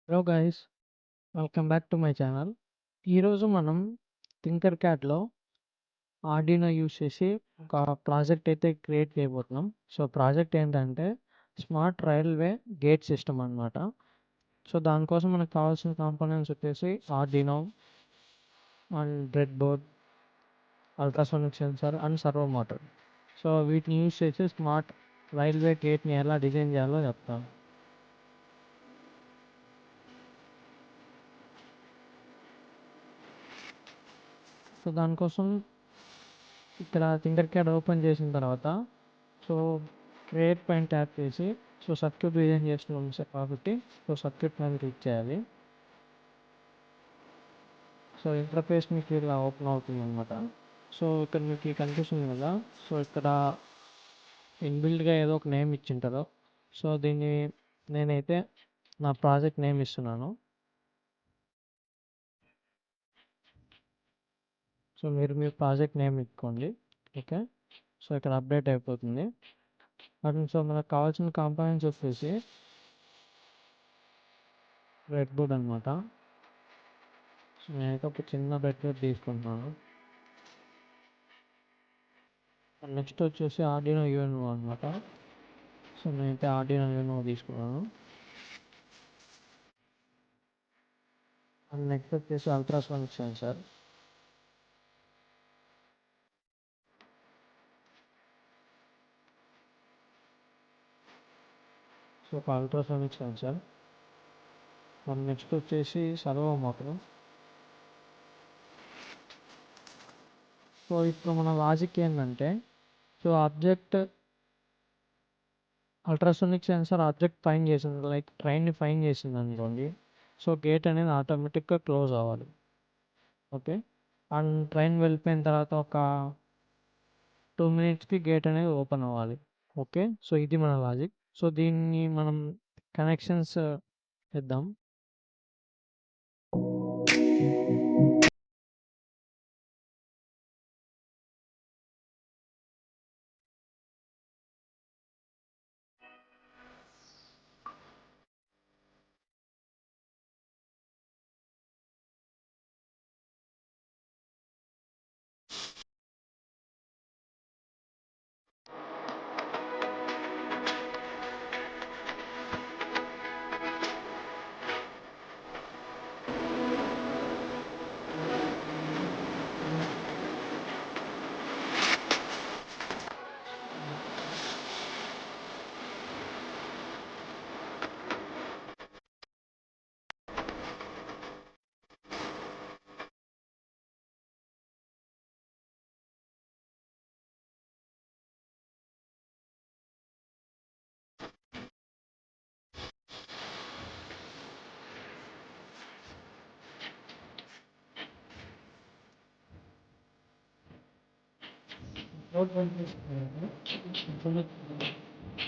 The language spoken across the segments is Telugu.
Hello guys, welcome back to my channel. ఈరోజు మనం థింకర్ క్యాడ్లో ఆర్డినో యూస్ చేసి ఒక ప్రాజెక్ట్ అయితే క్రియేట్ చేయబోతున్నాం. సో ప్రాజెక్ట్ ఏంటంటే స్మార్ట్ రైల్వే గేట్ సిస్టమ్ అనమాట. సో దానికోసం మనకు కావాల్సిన కాంపోనెంట్స్ వచ్చేసి Arduino and bread board, ultrasonic sensor and servo motor. So వీటిని యూస్ చేసి స్మార్ట్ రైల్వే గేట్ని ఎలా డిజైన్ చేయాలో చెప్తాను. సో దానికోసం ఇక్కడ థింకర్ క్యాడ్ ఓపెన్ చేసిన తర్వాత సో క్రియేట్ పైన ట్యాప్ చేసి సో సర్క్యూట్ డిజైన్ చేస్తున్నాం కాబట్టి సో సర్క్యూట్ మీద క్లిక్ చేయాలి. సో ఇంటర్ఫేస్ మీకు ఇలా ఓపెన్ అవుతుంది అనమాట. సో ఇక్కడ మీకు కనిపిస్తుంది కదా, సో ఇక్కడ ఇన్బిల్డ్గా ఏదో ఒక నేమ్ ఇచ్చింటారు. సో దీన్ని నేనైతే నా ప్రాజెక్ట్ నేమ్ ఇస్తున్నాను. సో మీరు మీ ప్రాజెక్ట్ నేమ్ ఇచ్చుకోండి. ఓకే, సో ఇక్కడ అప్డేట్ అయిపోతుంది. అండ్ సో మనకు కావాల్సిన కాంపోనెంట్స్ వచ్చేసి రెడ్ బోర్డ్ అనమాట. సో నేనైతే ఒక చిన్న రెడ్ బోర్డ్ తీసుకుంటున్నాను. నెక్స్ట్ వచ్చేసి ఆర్డినో యూఎన్ఓ అనమాట. సో నేనైతే ఆర్డినో యూఎన్ఓ తీసుకున్నాను. అండ్ నెక్స్ట్ వచ్చేసి అల్ట్రాసోనిక్ సెన్సార్. సో ఒక అల్ట్రాసోనిక్ సెన్సార్. అండ్ నెక్స్ట్ వచ్చేసి సర్వో మోటార్. సో ఇప్పుడు మన లాజిక్ ఏంటంటే so object ultrasonic sensor object fine చేసింది, లైక్ ట్రైన్ని ఫైన్ చేసింది అనుకోండి. సో గేట్ అనేది ఆటోమేటిక్గా క్లోజ్ అవ్వాలి. ఓకే, అండ్ ట్రైన్ వెళ్ళిపోయిన తర్వాత ఒక 2 minutesకి గేట్ అనేది ఓపెన్ అవ్వాలి. ఓకే, సో ఇది మన లాజిక్. సో దీన్ని మనం కనెక్షన్స్ ఇద్దాం.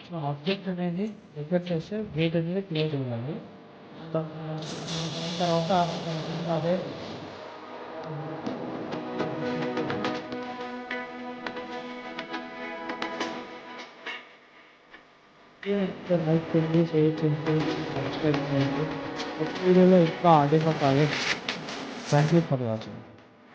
సో ఆబ్జెక్ట్ అనేది దగ్గర చేస్తే గేట్ అనేది క్లోజ్ అవ్వాలి. తర్వాత అదే లైక్ చేయండి, షేర్ చేయండి, సబ్స్క్రైబ్ చేయండి. ఒక వీడియోలో ఇంకా ఆడియో కాలేదు. Thank you for watching.